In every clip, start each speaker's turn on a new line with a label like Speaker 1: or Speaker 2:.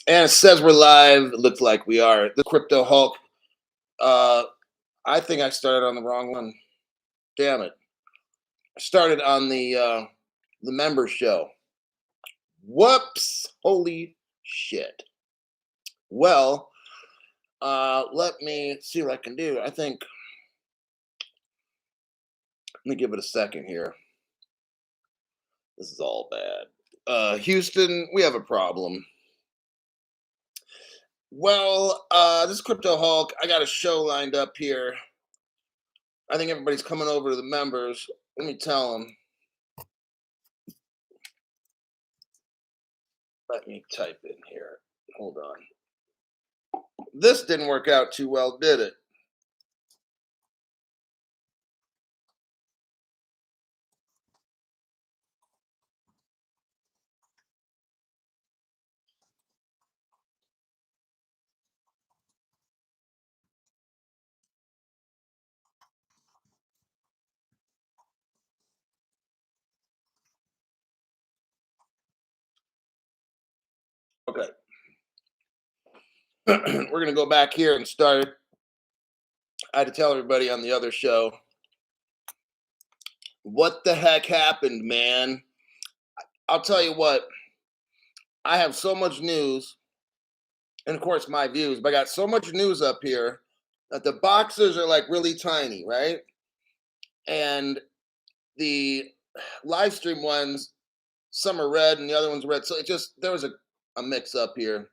Speaker 1: And it says we're live. It looks like we are. The Crypto Hulk. Uh, I think I started on the wrong one. Damn it! I started on the member show. Whoops! Holy shit! Well, let me see what I can do. I think let me give it a second here. This is all bad. Houston, we have a problem. Well, this is Crypto Hulk. I got a show lined up here. I think everybody's coming over to the members. Let me tell them. Let me type in here. Hold on. This didn't work out too well, did it? Okay. We're going to go back here and start. I had to tell everybody on the other show what the heck happened, man. I'll tell you what, I have so much news, and of course, my views, but I got so much news up here that the boxes are like really tiny, right? And the live stream ones, some are red and the other one's red. So it just, there was a mix up here.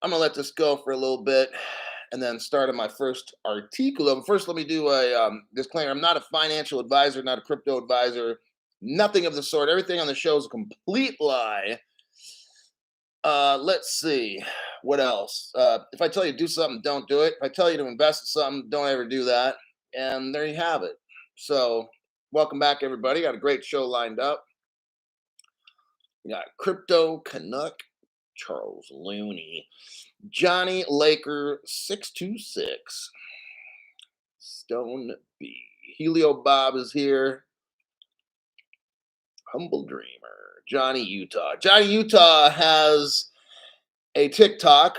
Speaker 1: I'm gonna let this go for a little bit and then start on my first article. First, let me do a disclaimer. I'm not a financial advisor, not a crypto advisor, nothing of the sort. Everything on the show is a complete lie. Let's see what else. If I tell you to do something, don't do it. If I tell you to invest in something, don't ever do that. And there you have it. So, welcome back, everybody. Got a great show lined up. We got Crypto Canuck, Charles Looney, Johnny Laker 626, Stone B, Helio Bob is here, Humble Dreamer, Johnny Utah. Johnny Utah has a TikTok.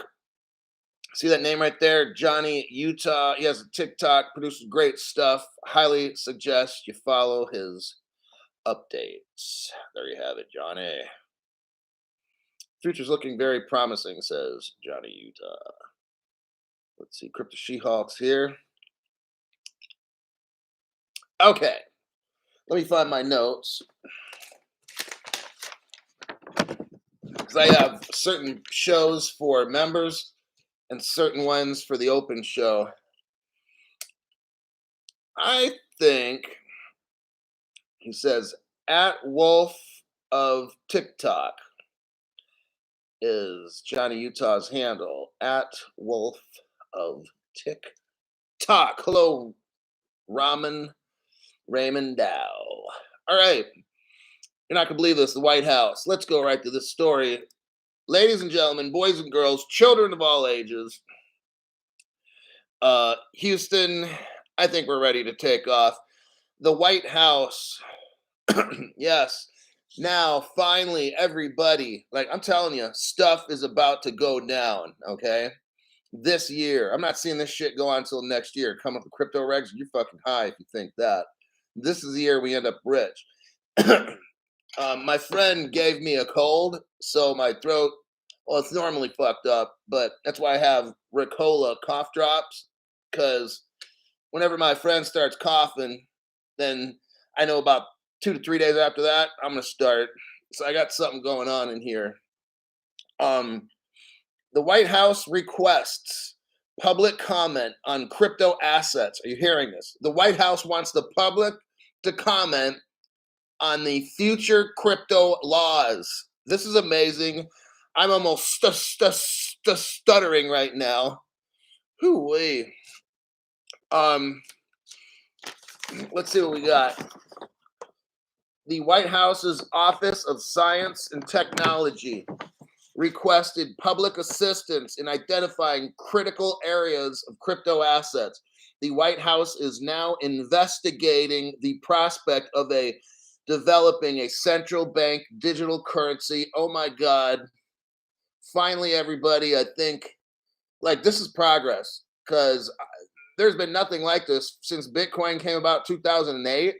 Speaker 1: See that name right there? Johnny Utah. He has a TikTok, produces great stuff. Highly suggest you follow his updates. There you have it, Johnny. Future's looking very promising, says Johnny Utah. Let's see, Crypto She-Hulk's here. Okay, let me find my notes. Because I have certain shows for members and certain ones for the open show. I think, he says, at Wolf of TikTok is Johnny Utah's handle. At Wolf of TikTok. Hello, Raymond Dow. All right. You're not going to believe this. The White House. Let's go right to this story. Ladies and gentlemen, boys and girls, children of all ages. Houston, I think we're ready to take off. The White House. Yes. Now, finally, everybody, like I'm telling you, stuff is about to go down, okay? This year. I'm not seeing this shit go on until next year. Come up with crypto regs, you're fucking high if you think that. This is the year we end up rich. My friend gave me a cold, so my throat, well, it's normally fucked up, but that's why I have Ricola cough drops, because whenever my friend starts coughing, then I know about 2 to 3 days after that, I'm going to start. So I got something going on in here. The White House requests public comment on crypto assets. Are you hearing this? The White House wants the public to comment on the future crypto laws. This is amazing. I'm almost stuttering right now. Hoo-wee. Let's see what we got. The White House's Office of Science and Technology requested public assistance in identifying critical areas of crypto assets. The White House is now investigating the prospect of developing a central bank digital currency. Oh my God. finally, everybody, I think, like, this is progress because there's been nothing like this since Bitcoin came about 2008.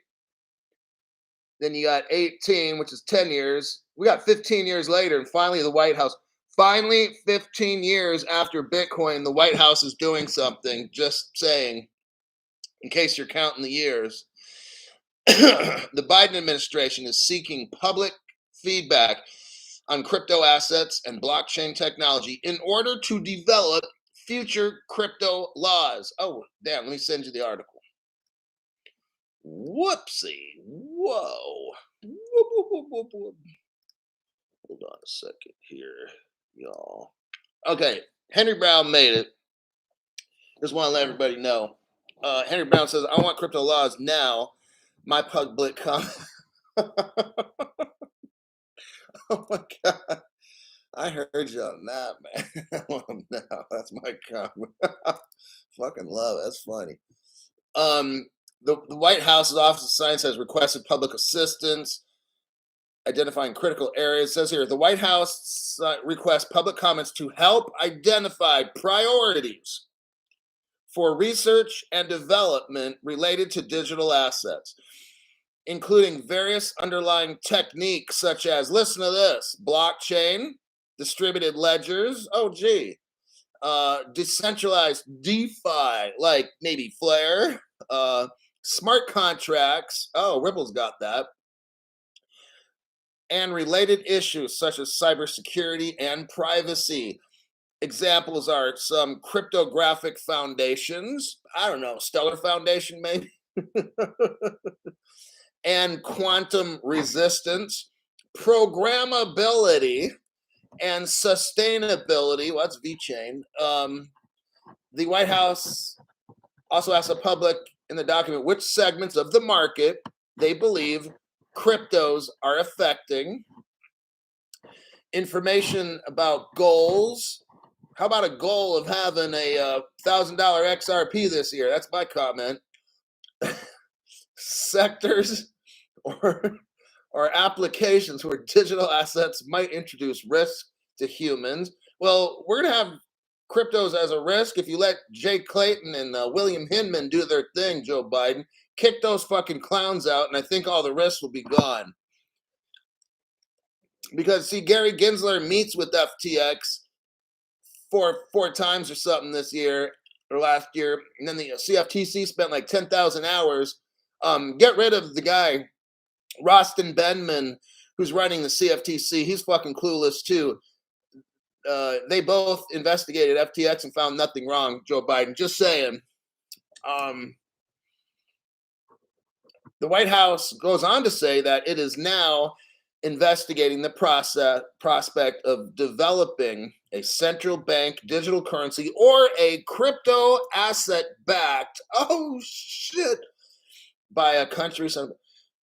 Speaker 1: Then you got 18, which is 10 years. We got 15 years later, and finally, the White House. Finally, 15 years after Bitcoin, the White House is doing something. Just saying, in case you're counting the years. The Biden administration is seeking public feedback on crypto assets and blockchain technology in order to develop future crypto laws. Oh, damn, let me send you the article. Whoopsie. Whoa. Whoop, whoop, whoop, whoop, whoop. Hold on a second here, y'all. Okay, Henry Brown made it. Just want to let everybody know. Henry Brown says, I want crypto laws now. My public comment. Oh my God. I heard you on that, man. No, that's my comment. Fucking love it. That's funny. The White House's Office of Science has requested public assistance identifying critical areas. It says here, the White House requests public comments to help identify priorities for research and development related to digital assets, including various underlying techniques such as, listen to this, blockchain, distributed ledgers, decentralized DeFi, like maybe Flare, smart contracts, Ripple's got that, and related issues such as cybersecurity and privacy. Examples are some cryptographic foundations, I don't know, Stellar Foundation maybe, and quantum resistance, programmability, and sustainability. Well, that's VeChain. The White House also asked the public in the document which segments of the market they believe cryptos are affecting. Information about goals. How about a goal of having a $1,000 XRP this year? That's my comment. Sectors or applications where digital assets might introduce risk to humans. Well, we're going to have cryptos as a risk if you let Jay Clayton and William Hinman do their thing, Joe Biden. Kick those fucking clowns out, and I think all the risks will be gone. Because, see, Gary Gensler meets with FTX four times or something this year or last year, and then the CFTC spent like 10,000 hours. Get rid of the guy, Rostin Benman, who's running the CFTC. He's fucking clueless too. They both investigated FTX and found nothing wrong, Joe Biden. Just saying. The White House goes on to say that it is now investigating the prospect of developing a central bank digital currency or a crypto asset backed, by a country,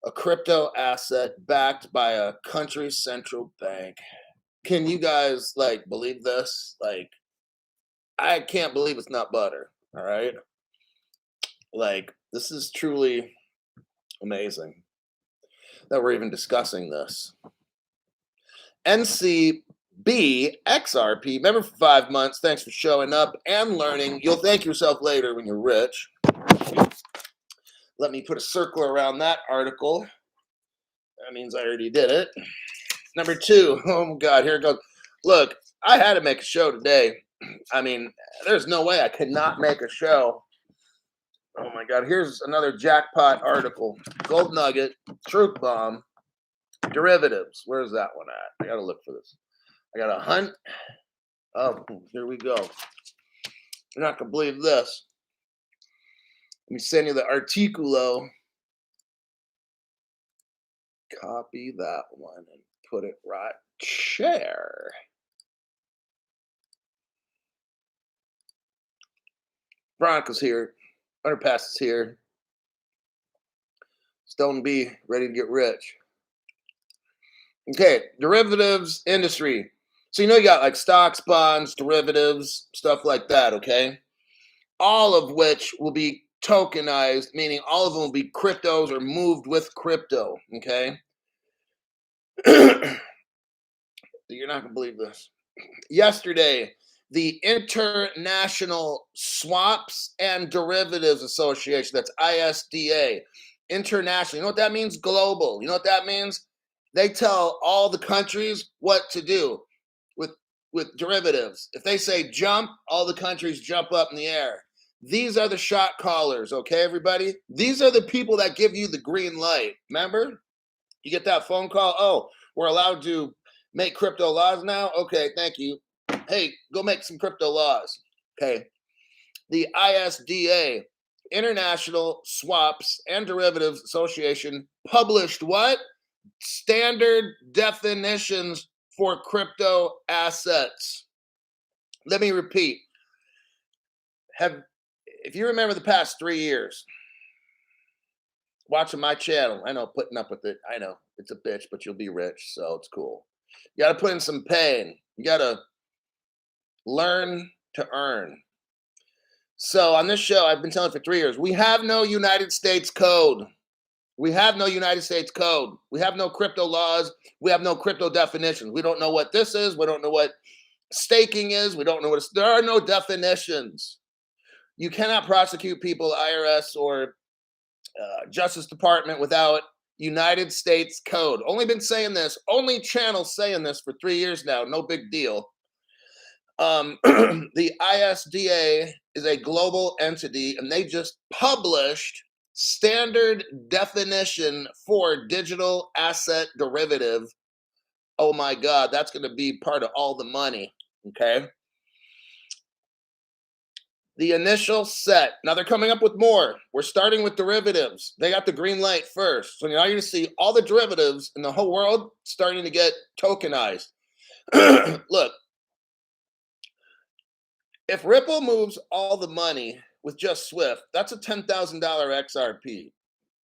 Speaker 1: a crypto asset backed by a country's central bank. Can you guys believe this? I can't believe it's not butter. All right. This is truly amazing that we're even discussing this. NCB XRP, member for 5 months. Thanks for showing up and learning. You'll thank yourself later when you're rich. Let me put a circle around that article. That means I already did it. Number 2. Oh, my God. Here it goes. Look, I had to make a show today. I mean, there's no way I could not make a show. Oh, my God. Here's another jackpot article. Gold nugget, truth bomb, derivatives. Where's that one at? I got to look for this. I got to hunt. Oh, here we go. You're not going to believe this. Let me send you the articulo. Copy that one and put it right there. Bronco's here. Underpass is here. Stone B, ready to get rich. Okay, derivatives industry. So you got stocks, bonds, derivatives, stuff like that, okay? All of which will be tokenized, meaning all of them will be cryptos or moved with crypto, okay? You're not going to believe this. Yesterday, the International Swaps and Derivatives Association, that's ISDA, international. You know what that means? Global. You know what that means? They tell all the countries what to do with derivatives. If they say jump, all the countries jump up in the air. These are the shot callers, okay, everybody? These are the people that give you the green light. Remember? You get that phone call. Oh, we're allowed to make crypto laws now. Okay, thank you. Hey, go make some crypto laws. Okay. The ISDA, International Swaps and Derivatives Association, published what? Standard definitions for crypto assets. Let me repeat. If you remember the past 3 years, watching my channel, I know, putting up with it, I know it's a bitch, but you'll be rich, so it's cool. You got to put in some pain. You got to learn to earn. So on this show, I've been telling for 3 years, we have no United States code. We have no United States code. We have no crypto laws. We have no crypto definitions. We don't know what this is. We don't know what staking is. We don't know what there are no definitions. You cannot prosecute people, IRS or Justice Department, without United States code. Only been saying this, only channel saying this for 3 years now. No big deal. The ISDA is a global entity, and they just published standard definition for digital asset derivative. Oh my God, that's going to be part of all the money. Okay. The initial set. Now they're coming up with more. We're starting with derivatives. They got the green light first. So now you're going to see all the derivatives in the whole world starting to get tokenized. Look, if Ripple moves all the money with just Swift, that's a $10,000 XRP.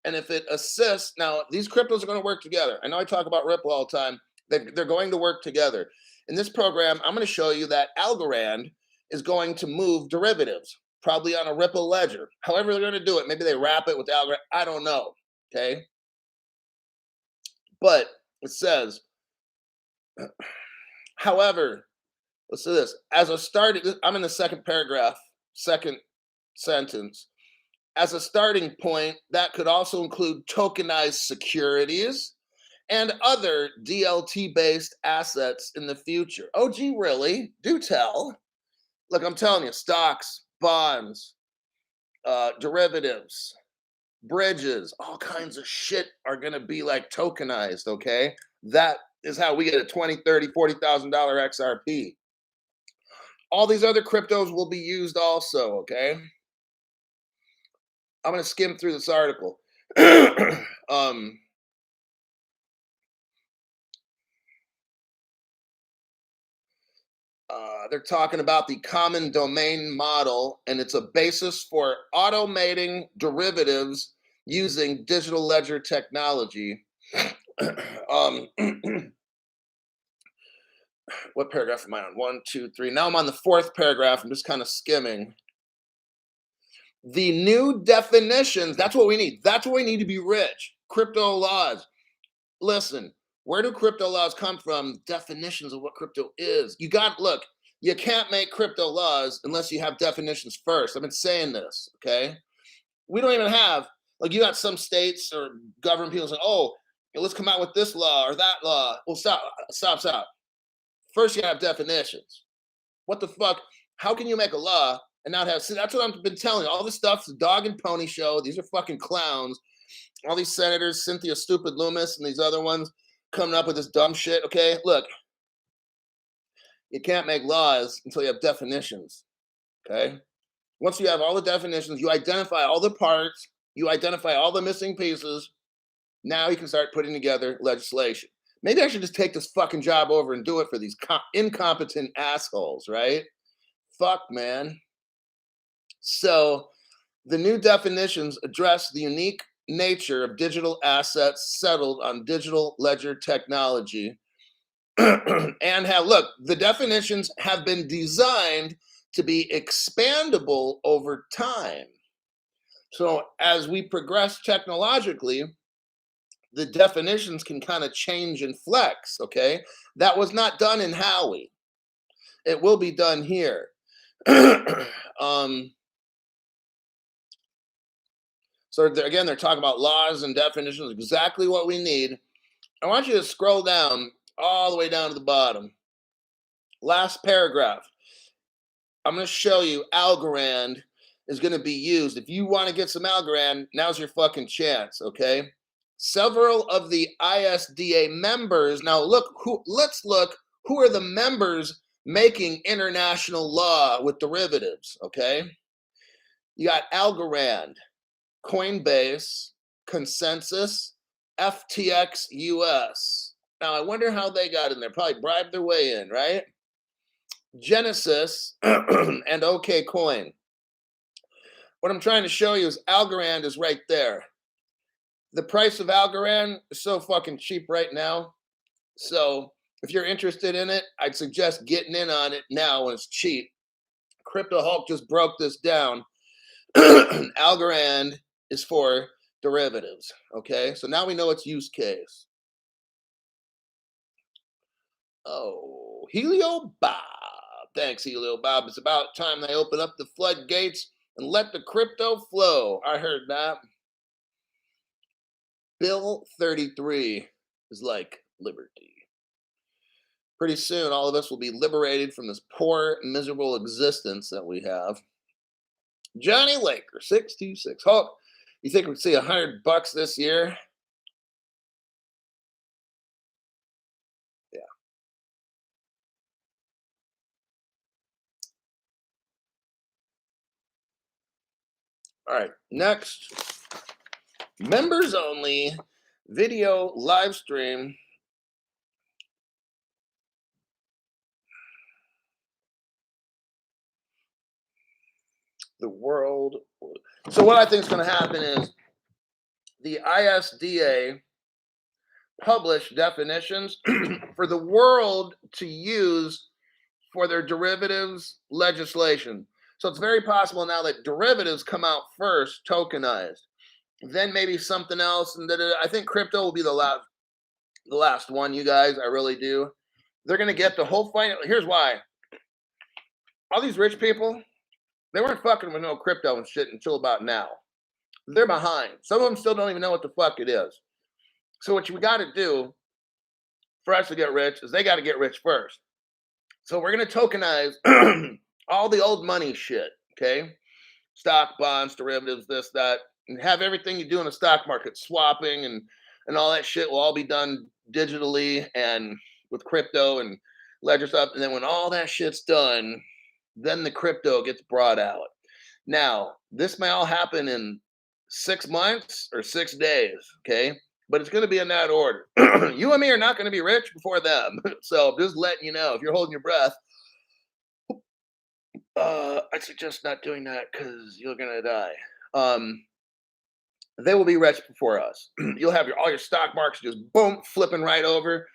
Speaker 1: And if it assists, now these cryptos are going to work together. I know I talk about Ripple all the time. They're going to work together. In this program, I'm going to show you that Algorand is going to move derivatives, probably on a Ripple ledger. However they're going to do it. Maybe they wrap it with Algorand. I don't know. Okay. But it says, however, let's do this. As a starting, I'm in the second paragraph, second sentence. As a starting point, that could also include tokenized securities and other DLT-based assets in the future. Oh, gee, really? Do tell. Look, I'm telling you, stocks, bonds, derivatives, bridges, all kinds of shit are going to be like tokenized, okay? That is how we get a $20,000, $30,000, $40,000 XRP. All these other cryptos will be used also, okay? I'm going to skim through this article. They're talking about the common domain model, and it's a basis for automating derivatives using digital ledger technology. What paragraph am I on? 1, 2, 3. Now I'm on the fourth paragraph. I'm just kind of skimming. The new definitions, that's what we need. That's what we need to be rich. Crypto laws. Listen, where do crypto laws come from? Definitions of what crypto is. Look, you can't make crypto laws unless you have definitions first. I've been saying this, okay? We don't even have, like, you got some states or government people saying, oh, let's come out with this law or that law. Well, stop. First, you have definitions. What the fuck? How can you make a law and not have, see, that's what I've been telling you. All this stuff's a dog and pony show. These are fucking clowns. All these senators, Cynthia Stupid Loomis and these other ones coming up with this dumb shit. Okay, look, you can't make laws until you have definitions. Okay, once you have all the definitions, you identify all the parts, you identify all the missing pieces. Now you can start putting together legislation. Maybe I should just take this fucking job over and do it for these incompetent assholes, right? Fuck, man. So the new definitions address the unique nature of digital assets settled on digital ledger technology and the definitions have been designed to be expandable over time. So as we progress technologically, the definitions can kind of change and flex, okay? That was not done in Howey. It will be done here. um, so again, they're talking about laws and definitions, exactly what we need. I want you to scroll down all the way down to the bottom. Last paragraph. I'm going to show you Algorand is going to be used. If you want to get some Algorand, now's your fucking chance, okay? Several of the ISDA members. Now let's look who are the members making international law with derivatives, okay? You got Algorand, Coinbase, Consensus, FTX US. Now I wonder how they got in there. Probably bribed their way in, right? Genesis and OKCoin. What I'm trying to show you is Algorand is right there. The price of Algorand is so fucking cheap right now. So if you're interested in it, I'd suggest getting in on it now when it's cheap. Crypto Hulk just broke this down. Algorand is for derivatives. Okay, so now we know its use case. Oh, Helio Bob. Thanks, Helio Bob. It's about time they open up the floodgates and let the crypto flow. I heard that. Bill 33 is like liberty. Pretty soon, all of us will be liberated from this poor, miserable existence that we have. Johnny Laker, 626. Hulk, you think we'd see $100 this year? Yeah. All right, next. Members only video live stream. The world. So what I think is going to happen is the ISDA publish definitions for the world to use for their derivatives legislation. So it's very possible now that derivatives come out first, tokenized, then maybe something else, and I think crypto will be the last one, you guys. I really do. They're going to get the whole fight. Here's why. All these rich people, they weren't fucking with no crypto and shit until about now. They're behind. Some of them still don't even know what the fuck it is. So what we got to do for us to get rich is they got to get rich first. So we're going to tokenize all the old money shit, okay? Stock, bonds, derivatives, this, that, and have everything you do in the stock market, swapping and all that shit will all be done digitally and with crypto and ledger stuff. And then when all that shit's done, then the crypto gets brought out. Now, this may all happen in 6 months or 6 days, okay? But it's going to be in that order. You and me are not going to be rich before them. So just letting you know, if you're holding your breath, I suggest not doing that because you're going to die. They will be rich before us. You'll have all your stock markets just boom, flipping right over.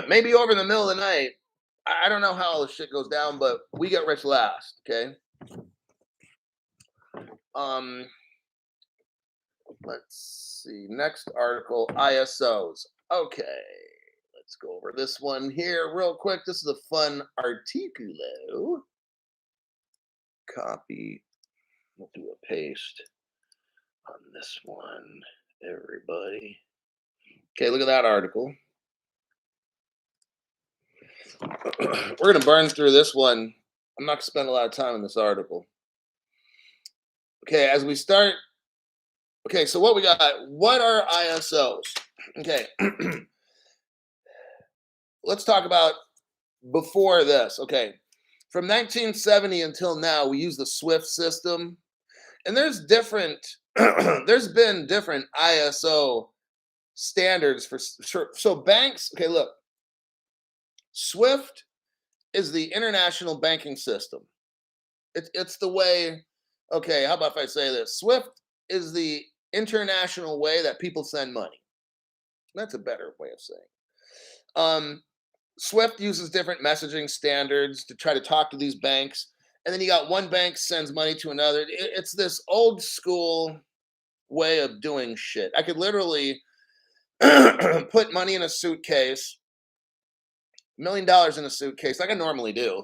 Speaker 1: Maybe over in the middle of the night. I don't know how all this shit goes down, but we get rich last, okay? Let's see. Next article, ISOs. Okay, let's go over this one here real quick. This is a fun articulo. Copy. We'll do a paste on this one, everybody. Okay, look at that article. We're going to burn through this one. I'm not going to spend a lot of time in this article. Okay, as we start. Okay, so what we got? What are ISOs? Okay. Let's talk about before this. Okay. From 1970 until now, we use the SWIFT system. And there's there's been different ISO standards for sure. So banks, okay, look. SWIFT is the international banking system. It's the way, okay, how about if I say this? SWIFT is the international way that people send money. That's a better way of saying. SWIFT uses different messaging standards to try to talk to these banks. And then you got one bank sends money to another. It's this old school way of doing shit. I could literally put money in a suitcase, $1 million in a suitcase, like I normally do.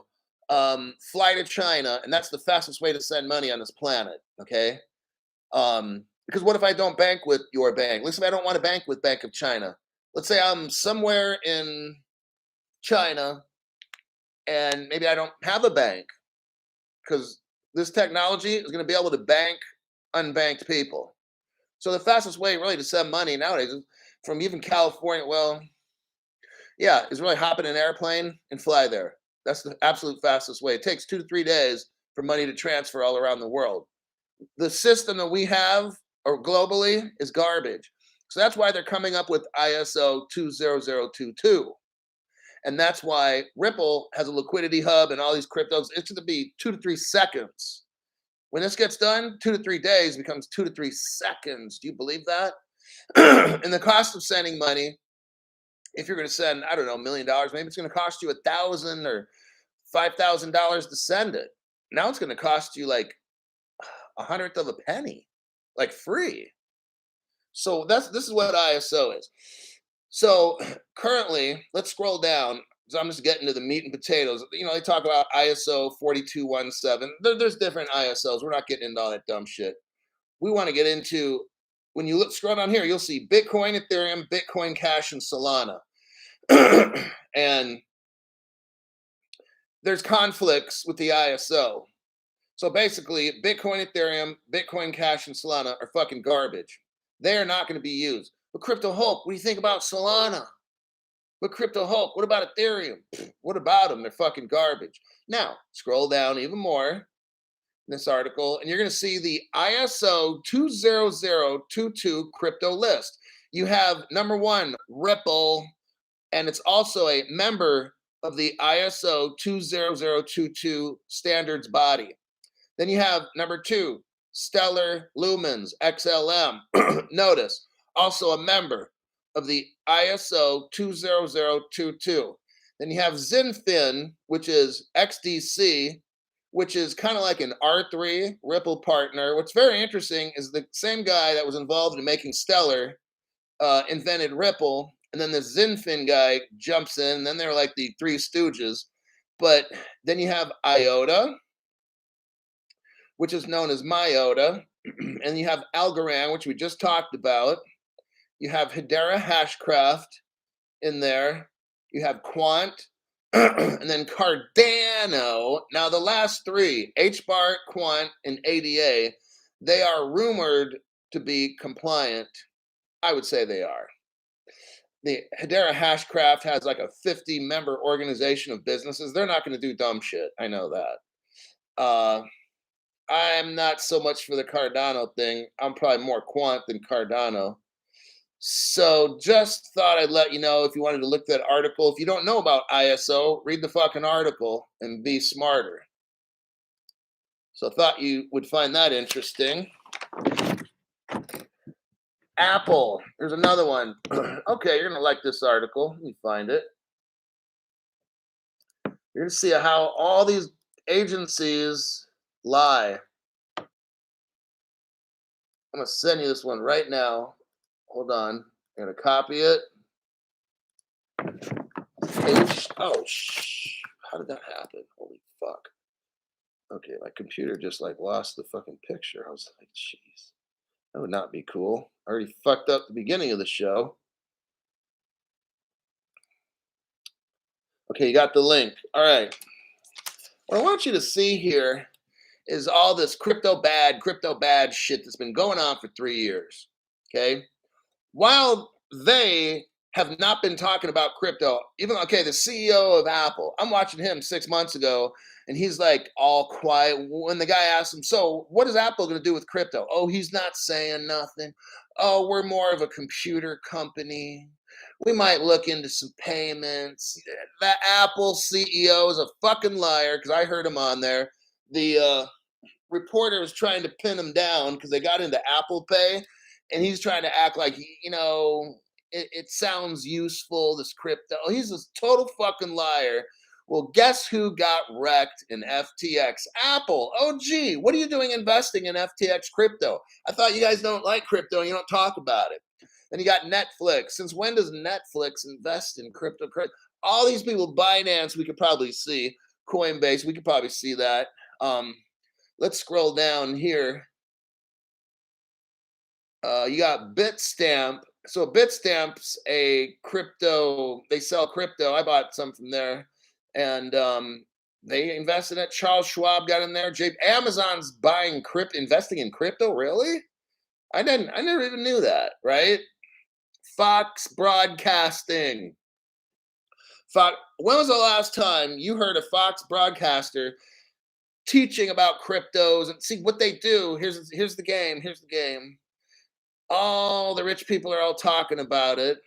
Speaker 1: Fly to China, and that's the fastest way to send money on this planet. Okay. Because what if I don't bank with your bank? Let's say I don't want to bank with Bank of China. Let's say I'm somewhere in China and maybe I don't have a bank because this technology is going to be able to bank unbanked people. So the fastest way really to send money nowadays is from even California, well, yeah, is really hop in an airplane and fly there. That's the absolute fastest way. It takes 2 to 3 days for money to transfer all around the world. The system that we have or globally is garbage. So that's why they're coming up with ISO 20022. And that's why Ripple has a liquidity hub and all these cryptos. It's going to be 2 to 3 seconds. When this gets done, 2 to 3 days becomes 2 to 3 seconds. Do you believe that? And the cost of sending money, if you're going to send, I don't know, $1 million, maybe it's going to cost you $1,000 or $5,000 to send it. Now it's going to cost you like a hundredth of a penny, like free. So this is what ISO is. So currently, let's scroll down. So I'm just getting to the meat and potatoes. You know, they talk about ISO 4217. There's different ISOs. We're not getting into all that dumb shit. We want to get into, when you scroll down here, you'll see Bitcoin, Ethereum, Bitcoin Cash, and Solana. And there's conflicts with the ISO. So basically, Bitcoin, Ethereum, Bitcoin Cash, and Solana are fucking garbage. They are not going to be used. But Crypto Hulk, what do you think about Solana? But Crypto Hulk, what about Ethereum? What about them? They're fucking garbage. Now, scroll down even more in this article, and you're going to see the ISO 20022 crypto list. You have number 1, Ripple, and it's also a member of the ISO 20022 standards body. Then you have number 2, Stellar Lumens, XLM. Notice, also a member of the ISO 20022. Then you have Zinfin, which is XDC, which is kind of like an R3 Ripple partner. What's very interesting is the same guy that was involved in making Stellar invented Ripple, and then the Zinfin guy jumps in, and then they're like the Three Stooges. But then you have IOTA, which is known as MyOTA, and you have Algorand, which we just talked about. You have Hedera Hashcraft in there. You have Quant, and then Cardano. Now, the last 3, HBAR, Quant, and ADA, they are rumored to be compliant. I would say they are. The Hedera Hashcraft has like a 50-member organization of businesses. They're not going to do dumb shit. I know that. I'm not so much for the Cardano thing. I'm probably more Quant than Cardano. So just thought I'd let you know if you wanted to look at that article. If you don't know about ISO, read the fucking article and be smarter. So thought you would find that interesting. Apple, there's another one. Okay, you're going to like this article. Let me find it. You're going to see how all these agencies lie. I'm going to send you this one right now. Hold on. I'm going to copy it. How did that happen? Holy fuck. Okay, my computer just like lost the fucking picture. I was like, jeez. That would not be cool. I already fucked up the beginning of the show. Okay, you got the link. All right. What I want you to see here is all this crypto bad shit that's been going on for 3 years. Okay. While they have not been talking about crypto, even, okay, the CEO of Apple, I'm watching him 6 months ago, and he's like all quiet. When the guy asked him, so what is Apple going to do with crypto? Oh, he's not saying nothing. Oh, we're more of a computer company. We might look into some payments. That Apple CEO is a fucking liar, because I heard him on there. The reporter was trying to pin him down because they got into Apple Pay, and he's trying to act like, it sounds useful, this crypto. He's a total fucking liar. Well, guess who got wrecked in FTX? Apple. Oh, gee, what are you doing investing in FTX crypto? I thought you guys don't like crypto and you don't talk about it. Then you got Netflix. Since when does Netflix invest in crypto? all these people, Binance, we could probably see. Coinbase, we could probably see that. Let's scroll down here. You got Bitstamp. So Bitstamp's a crypto. They sell crypto. I bought some from there, and they invested in it. Charles Schwab got in there. Amazon's buying crypto, investing in crypto. Really? I didn't. I never even knew that. Right? Fox Broadcasting. Fox. When was the last time you heard a Fox broadcaster teaching about cryptos and see what they do? Here's the game. Here's the game. All the rich people are all talking about it,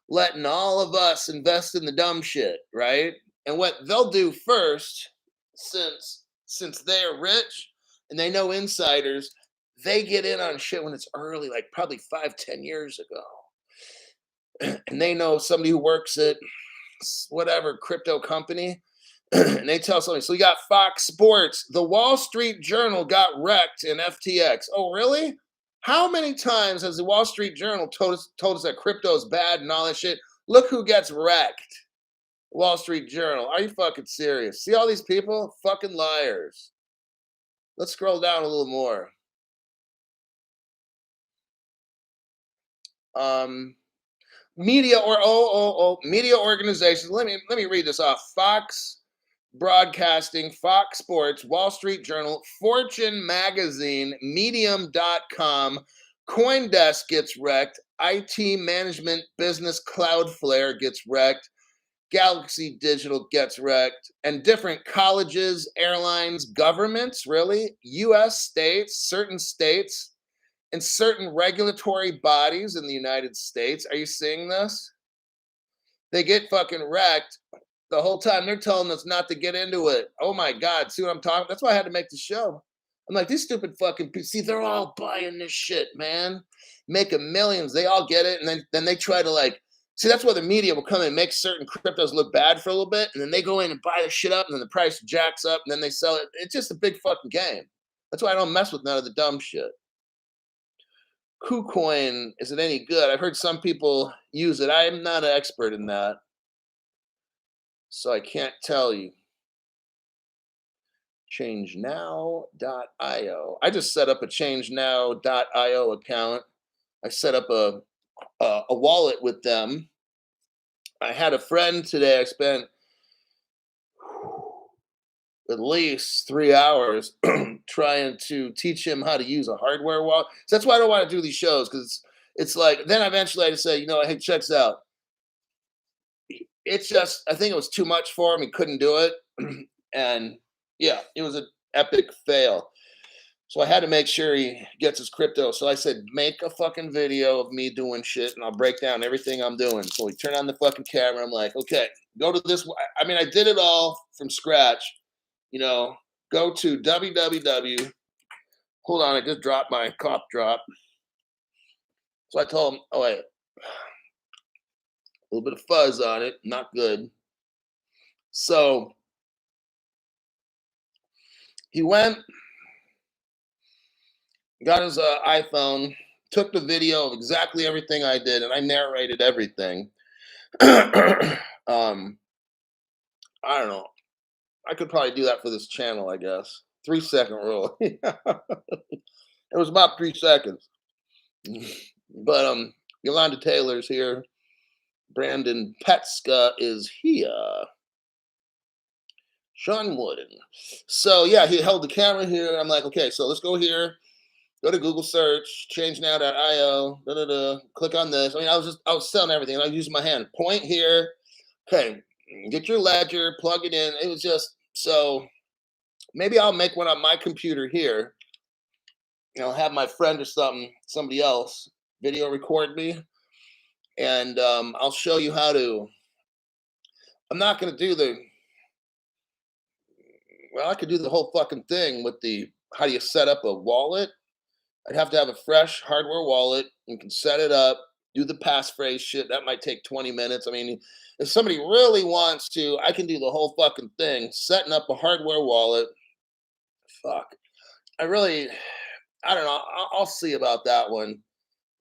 Speaker 1: letting all of us invest in the dumb shit, right? And what they'll do first, since they're rich and they know insiders, they get in on shit when it's early, like probably 5, 10 years ago. And they know somebody who works at whatever crypto company, and they tell something. So you got Fox Sports. The Wall Street Journal got wrecked in FTX. Oh, really? How many times has the Wall Street Journal told us that crypto is bad and all that shit? Look who gets wrecked. Wall Street Journal. Are you fucking serious? See all these people? Fucking liars. Let's scroll down a little more. Media media organizations. Let me read this off. Fox Broadcasting, Fox Sports, Wall Street Journal, Fortune Magazine, Medium.com, CoinDesk gets wrecked, IT Management Business Cloudflare gets wrecked, Galaxy Digital gets wrecked, and different colleges, airlines, governments, really, US states, certain states, and certain regulatory bodies in the United States. Are you seeing this? They get fucking wrecked. The whole time they're telling us not to get into it. Oh my God, see what I'm talking? That's why I had to make the show. I'm like, these stupid fucking people, see, they're all buying this shit, man. Making millions. They all get it. And then they try to like, see, that's why the media will come in and make certain cryptos look bad for a little bit. And then they go in and buy the shit up and then the price jacks up and then they sell it. It's just a big fucking game. That's why I don't mess with none of the dumb shit. KuCoin, is it any good? I've heard some people use it. I am not an expert in that, so I can't tell you. ChangeNow.io. I just set up a ChangeNow.io account. I set up a wallet with them. I had a friend today. I spent at least 3 hours trying to teach him how to use a hardware wallet. So that's why I don't want to do these shows, because it's like, then eventually I just say, hey, check this out. It's just, I think it was too much for him. He couldn't do it. And yeah, it was an epic fail. So I had to make sure he gets his crypto. So I said, make a fucking video of me doing shit and I'll break down everything I'm doing. So we turn on the fucking camera. I'm like, okay, go to this. I mean, I did it all from scratch. Go to www. Hold on, I just dropped my cough drop. So I told him, oh, wait. A little bit of fuzz on it. Not good. So he went, got his iPhone, took the video of exactly everything I did, and I narrated everything. I don't know. I could probably do that for this channel, I guess. 3-second rule. It was about 3 seconds. But Yolanda Taylor's here. Brandon Petska is here. Sean Wooden. So yeah, he held the camera here. I'm like, okay, so let's go here. Go to Google search, changenow.io, click on this. I mean, I was selling everything. I was using my hand. Point here. Okay, get your ledger, plug it in. It was just, so maybe I'll make one on my computer here. Have my friend or somebody else video record me. And I'll show you how to, I'm not going to do I could do the whole fucking thing with how do you set up a wallet? I'd have to have a fresh hardware wallet. You can set it up, do the passphrase shit. That might take 20 minutes. I mean, if somebody really wants to, I can do the whole fucking thing. Setting up a hardware wallet. Fuck. I don't know. I'll see about that one.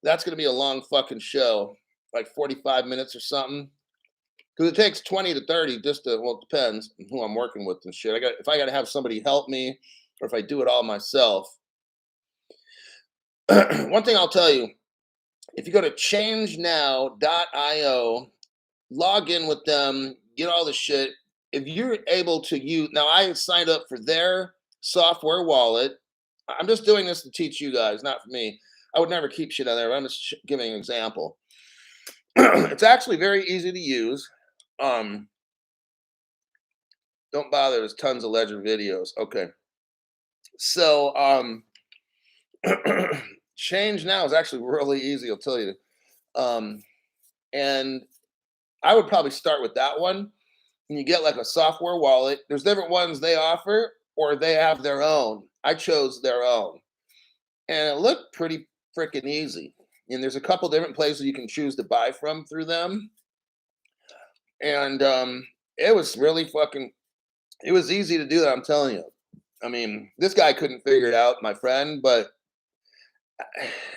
Speaker 1: That's going to be a long fucking show, like 45 minutes or something. because it takes 20 to 30 just to, well, it depends on who I'm working with and shit. If I got to have somebody help me, or if I do it all myself. One thing I'll tell you, if you go to changenow.io, log in with them, get all the shit. If you're able to use, now I signed up for their software wallet. I'm just doing this to teach you guys, not for me. I would never keep shit on there. I'm just giving an example. It's actually very easy to use. Don't bother. There's tons of Ledger videos. Okay. So, Change Now is actually really easy. I'll tell you. And I would probably start with that one. And you get like a software wallet. There's different ones they offer, or they have their own. I chose their own, and it looked pretty freaking easy. And there's a couple different places you can choose to buy from through them. And it was really fucking. It was easy to do that. I'm telling you. I mean, this guy couldn't figure it out, my friend, but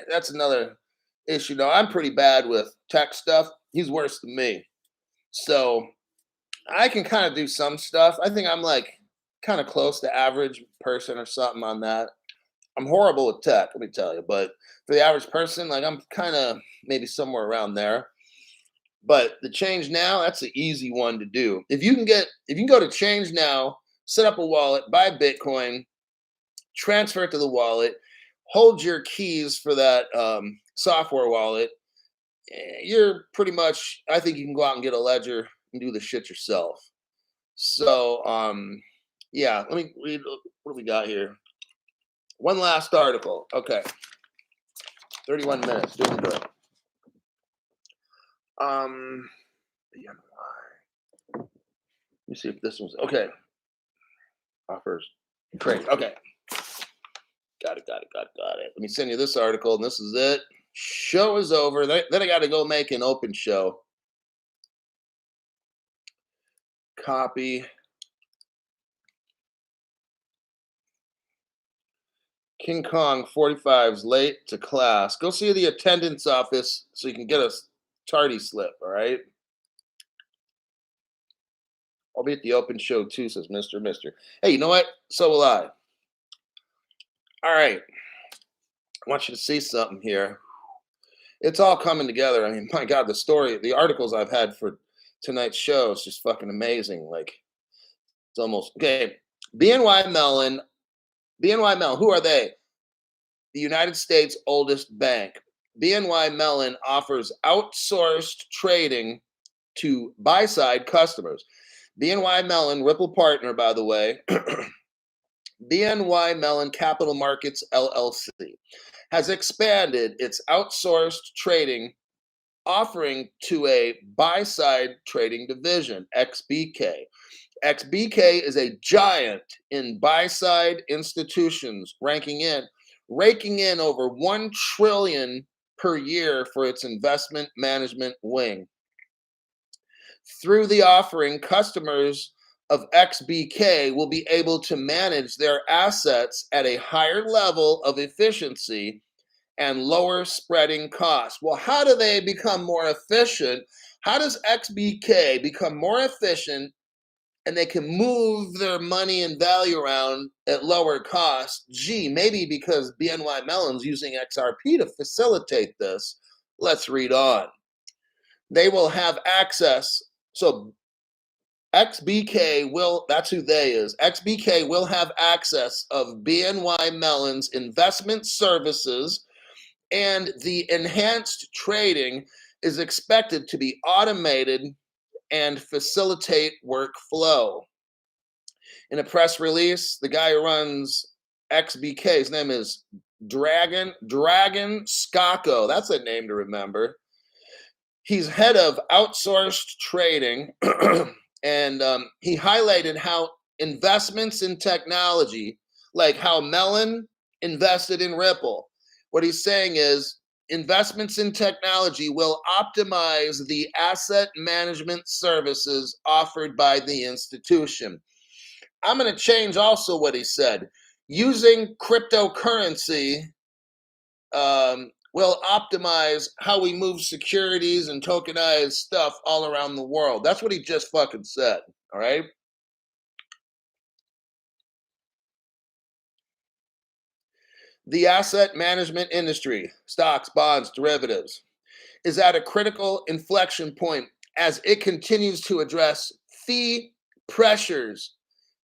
Speaker 1: that's another issue. Now, I'm pretty bad with tech stuff. He's worse than me. So I can kind of do some stuff. I think I'm like kind of close to average person or something on that. I'm horrible with tech, let me tell you. But for the average person, like I'm kind of maybe somewhere around there. But the Change Now, that's an easy one to do. If you can go to Change Now, set up a wallet, buy Bitcoin, transfer it to the wallet, hold your keys for that software wallet, you're pretty much, I think you can go out and get a ledger and do the shit yourself. So yeah, let me read what do we got here. One last article. Okay. 31 minutes, doing good. Let me see if this one's okay. Offers trade. Okay. Got it. Let me send you this article, and this is it. Show is over. Then I got to go make an open show. Copy. King Kong 45's late to class. Go see the attendance office so you can get a tardy slip, all right? I'll be at the open show too, says Mr. Hey, you know what? So will I. All right. I want you to see something here. It's all coming together. I mean, my God, the articles I've had for tonight's show is just fucking amazing. Like, it's almost okay. BNY Mellon, who are they? The United States' oldest bank. BNY Mellon offers outsourced trading to buy-side customers. BNY Mellon, Ripple partner, by the way, BNY Mellon Capital Markets LLC, has expanded its outsourced trading offering to a buy-side trading division, XBK. XBK is a giant in buy-side institutions, raking in over $1 trillion per year for its investment management wing. Through the offering, customers of XBK will be able to manage their assets at a higher level of efficiency and lower spreading costs. Well, how do they become more efficient? How does XBK become more efficient and they can move their money and value around at lower cost? Gee, maybe because BNY Mellon's using XRP to facilitate this. Let's read on. They will have access. So XBK will, that's who they is. XBK will have access of BNY Mellon's investment services, and the enhanced trading is expected to be automated and facilitate workflow. In a press release, the guy who runs XBK, his name is Dragan Skako. That's a name to remember. He's head of outsourced trading, and he highlighted how investments in technology, like how Mellon invested in Ripple, what he's saying is investments in technology will optimize the asset management services offered by the institution. I'm going to change also what he said. Using cryptocurrency will optimize how we move securities and tokenized stuff all around the world. That's what he just fucking said. All right. The asset management industry, stocks, bonds, derivatives, is at a critical inflection point as it continues to address fee pressures.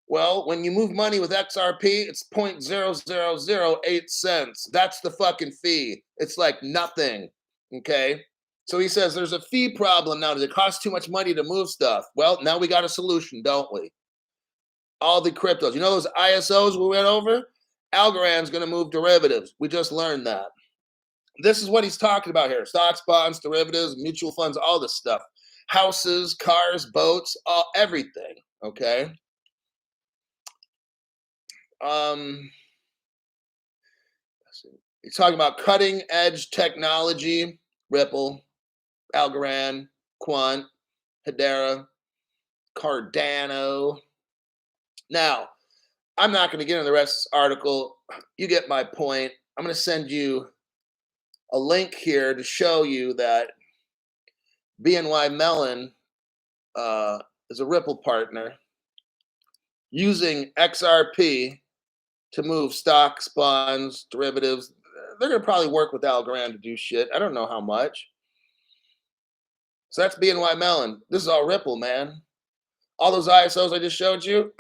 Speaker 1: Well, when you move money with XRP, it's 0.0008 cents. That's the fucking fee. It's like nothing. Okay. So he says there's a fee problem now. Does it cost too much money to move stuff? Well, now we got a solution, don't we? All the cryptos. You know those ISOs we went over? Algorand's going to move derivatives. We just learned that. This is what he's talking about here: stocks, bonds, derivatives, mutual funds, all this stuff. Houses, cars, boats, everything. Okay. He's talking about cutting edge technology: Ripple, Algorand, Quant, Hedera, Cardano. Now, I'm not going to get into the rest of this article. You get my point. I'm going to send you a link here to show you that BNY Mellon is a Ripple partner using XRP to move stocks, bonds, derivatives. They're going to probably work with Algorand to do shit. I don't know how much. So that's BNY Mellon. This is all Ripple, man. All those ISOs I just showed you,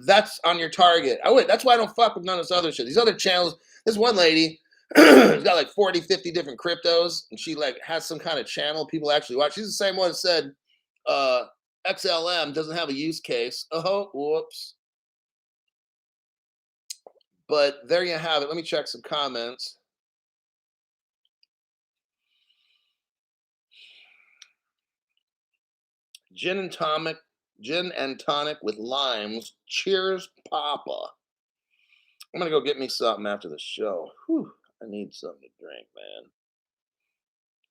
Speaker 1: that's on your target. That's why I don't fuck with none of this other shit. These other channels, this one lady who's got like 40, 50 different cryptos, and she like has some kind of channel people actually watch. She's the same one that said XLM doesn't have a use case. Oh, whoops. But there you have it. Let me check some comments. Gin and tonic with limes. Cheers, Papa. I'm gonna go get me something after the show. Whew, I need something to drink, man.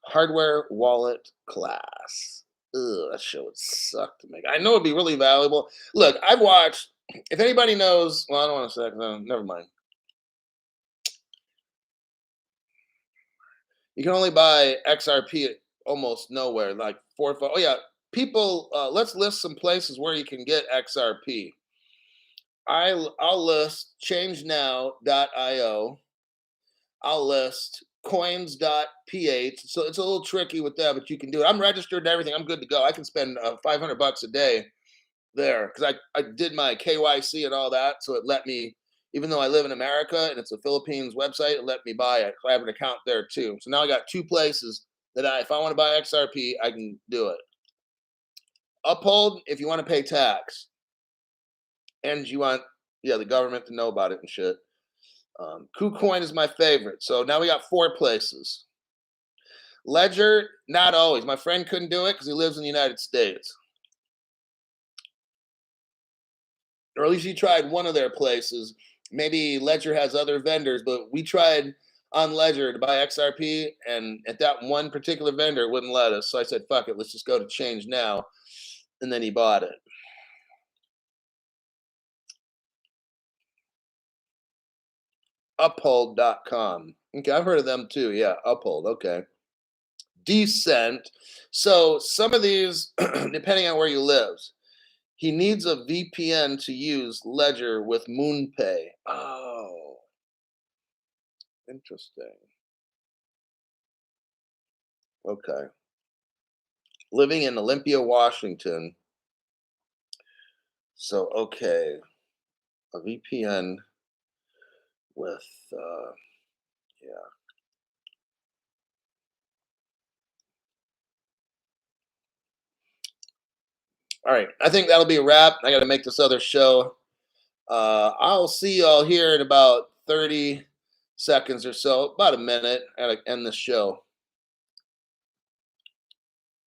Speaker 1: Hardware wallet class. Ugh, that show would suck to make. I know it'd be really valuable. Look, I've watched. If anybody knows, well, I don't want to say. No, never mind. You can only buy XRP at almost nowhere, like 4 or 5. Oh yeah, people. Let's list some places where you can get XRP. I'll list changenow.io. I'll list coins.ph. So it's a little tricky with that, but you can do it. I'm registered and everything. I'm good to go. I can spend $500 a day there because I did my KYC and all that. So it let me, even though I live in America and it's a Philippines website, it let me buy it. I have an account there too. So now I got 2 places that if I want to buy XRP, I can do it. Uphold if you want to pay tax. And you want, the government to know about it and shit. KuCoin is my favorite. So now we got 4 places. Ledger, not always. My friend couldn't do it because he lives in the United States. Or at least he tried one of their places. Maybe Ledger has other vendors, but we tried on Ledger to buy XRP, and at that one particular vendor, it wouldn't let us. So I said, fuck it, let's just go to Change Now. And then he bought it. Uphold.com. Okay, I've heard of them too. Yeah, Uphold. Okay. Decent. So some of these, depending on where you live, he needs a VPN to use Ledger with MoonPay. Oh, interesting. Okay. Living in Olympia, Washington. So, okay. A VPN with, yeah. All right. I think that'll be a wrap. I got to make this other show. I'll see y'all here in about 30 seconds or so, about a minute. I got to end this show.